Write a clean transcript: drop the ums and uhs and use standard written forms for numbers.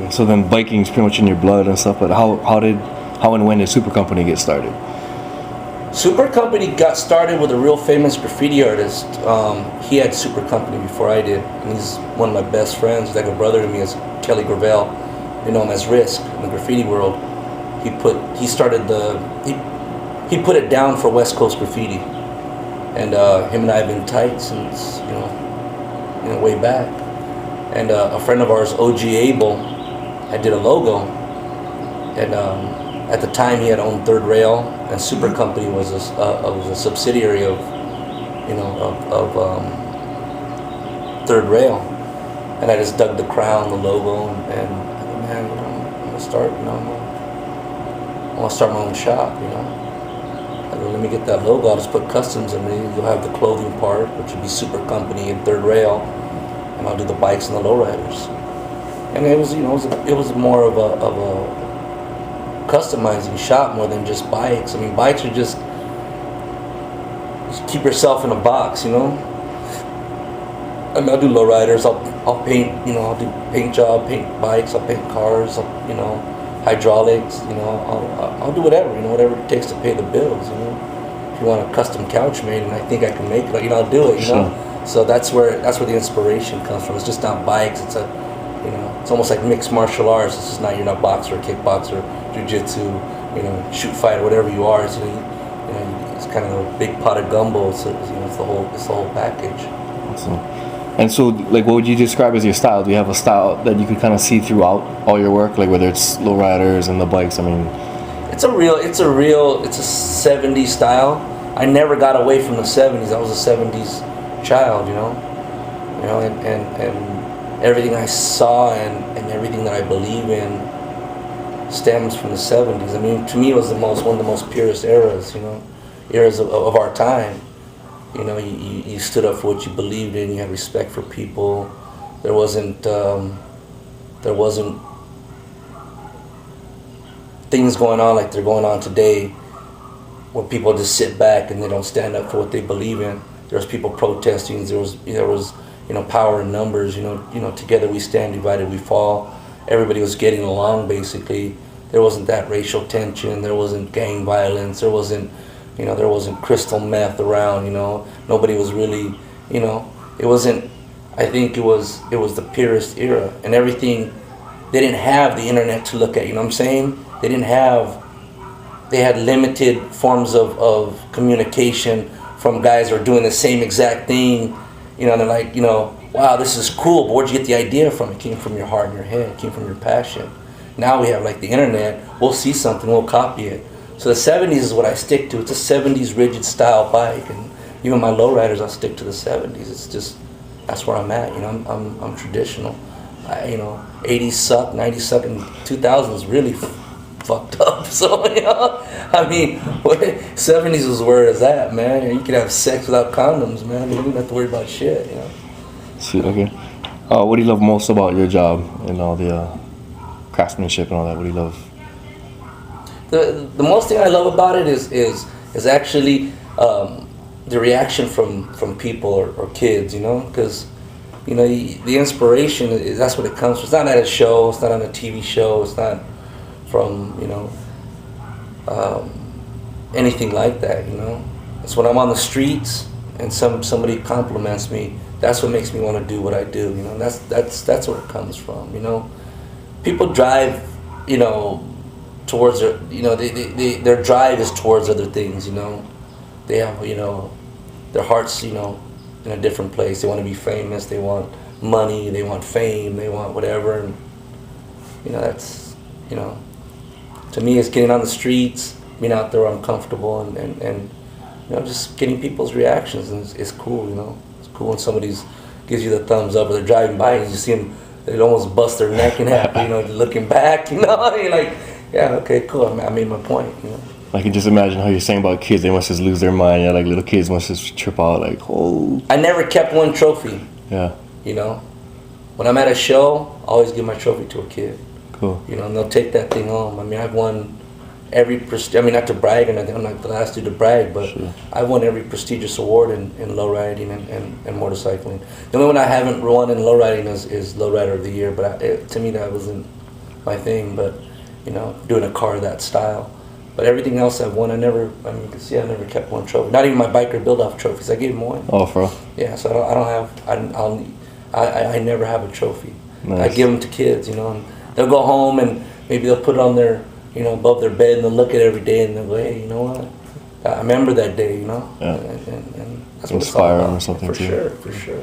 So then biking's pretty much in your blood and stuff. But how and when did Super Company get started? Super Company got started with a real famous graffiti artist. He had Super Company before I did, and he's one of my best friends. He's like a brother to me. Is Kelly Gravel. You know him as Risk in the graffiti world. He put it down for West Coast graffiti, and him and I have been tight since way back. And a friend of ours, OG Abel, I did a logo, and at the time he had owned Third Rail, and Super Company was a subsidiary of Third Rail, and I just dug the crown, the logo, and man, I'm gonna start, I want to start my own shop, Let me get that logo. I'll just put customs in it. You'll have the clothing part, which would be Super Company and Third Rail, and I'll do the bikes and the lowriders. And it was, it was more of a customizing shop more than just bikes. I mean, bikes are just keep yourself in a box, I mean, I'll do lowriders. I'll paint, I'll do paint job, paint bikes. I'll paint cars. Hydraulics, I'll do whatever, whatever it takes to pay the bills, If you want a custom couch made, and I think I can make it, I'll do it, Sure. So that's where the inspiration comes from. It's just not bikes. It's it's almost like mixed martial arts. It's just not, you're not boxer, kickboxer, jiu-jitsu, shoot fighter, whatever you are. It's, it's kind of a big pot of gumbo. So it's the whole package. Awesome. And so, like, what would you describe as your style? Do you have a style that you could kind of see throughout all your work, like whether it's lowriders and the bikes? I mean, it's a 70s style. I never got away from the 70s. I was a 70s child, and everything I saw and everything that I believe in stems from the 70s. I mean, to me, it was one of the most purest eras, eras of our time. You stood up for what you believed in. You had respect for people. There wasn't things going on like they're going on today, where people just sit back and they don't stand up for what they believe in. There was people protesting. There was power in numbers. Together we stand, divided we fall. Everybody was getting along basically. There wasn't that racial tension. There wasn't gang violence. There wasn't crystal meth around, Nobody was really, it wasn't, I think it was the purest era. And everything, they didn't have the internet to look at, you know what I'm saying? They had limited forms of communication from guys who are doing the same exact thing, and they're like, wow, this is cool, but where'd you get the idea from? It came from your heart and your head, it came from your passion. Now we have like the internet, we'll see something, we'll copy it. So the 70s is what I stick to. It's a 70s rigid style bike, and even my lowriders, I'll stick to the 70s. It's just, that's where I'm at. I'm traditional. 80s suck, 90s suck, and 2000s really fucked up. So I mean, 70s is where it's at, man. You could have sex without condoms, man. You don't have to worry about shit. Sweet. Okay. What do you love most about your job and all the craftsmanship and all that? What do you love? The most thing I love about it is actually the reaction from people or kids, because the inspiration that's what it comes from. It's not at a show, it's not on a TV show, it's not from anything like that. It's when I'm on the streets and somebody compliments me. That's what makes me want to do what I do. That's where it comes from. People drive towards their, their drive is towards other things, They have, their hearts, in a different place. They want to be famous, they want money, they want fame, they want whatever, and, that's, to me it's getting on the streets, being out there where I'm comfortable, and just getting people's reactions, and it's cool, It's cool when somebody gives you the thumbs up, or they're driving by and you see them, they almost bust their neck in half, looking back, you're like, yeah, okay, cool. I made my point. I can just imagine how you're saying about kids. They must just lose their mind. Yeah, like little kids must just trip out. Like, oh. I never kept one trophy. Yeah. When I'm at a show, I always give my trophy to a kid. Cool. And they'll take that thing home. I mean, I've won every not to brag, and I'm not the last dude to brag, but sure. I've won every prestigious award in lowriding and motorcycling. The only one I haven't won in lowriding is Lowrider of the Year, but to me that wasn't. my thing. But doing a car that style. But everything else I've won, you can see I never kept one trophy. Not even my biker build-off trophies. I gave them away. Oh, for real? Yeah, so I don't have. I never have a trophy. Nice. I give them to kids, and they'll go home and maybe they'll put it on their, above their bed, and they'll look at it every day and they'll go, hey, you know what? I remember that day, Yeah. and that's what it's all Inspire them about. or something For too. sure, for sure.